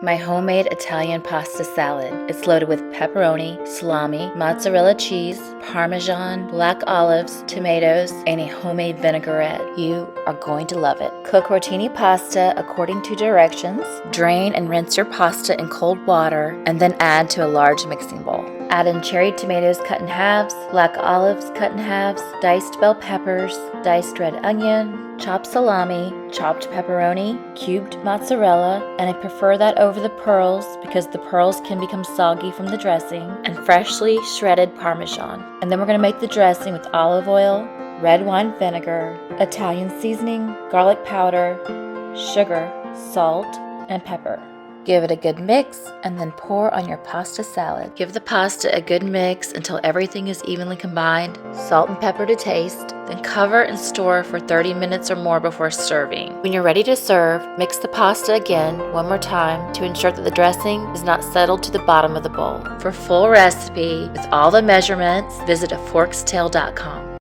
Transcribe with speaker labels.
Speaker 1: My homemade Italian pasta salad. It's loaded with pepperoni, salami, mozzarella cheese, parmesan, black olives, tomatoes, and a homemade vinaigrette. You are going to love it. Cook rotini pasta according to directions. Drain and rinse your pasta in cold water and then add to a large mixing bowl. Add in cherry tomatoes cut in halves, black olives cut in halves, diced bell peppers, diced red onion, chopped salami, chopped pepperoni, cubed mozzarella, and I prefer that over the pearls because the pearls can become soggy from the dressing, and freshly shredded parmesan. And then we're going to make the dressing with olive oil, red wine vinegar, Italian seasoning, garlic powder, sugar, salt, and pepper. Give it a good mix and then pour on your pasta salad. Give the pasta a good mix until everything is evenly combined. Salt and pepper to taste. Then cover and store for 30 minutes or more before serving. When you're ready to serve, mix the pasta again one more time to ensure that the dressing is not settled to the bottom of the bowl. For full recipe with all the measurements, visit aforkstail.com.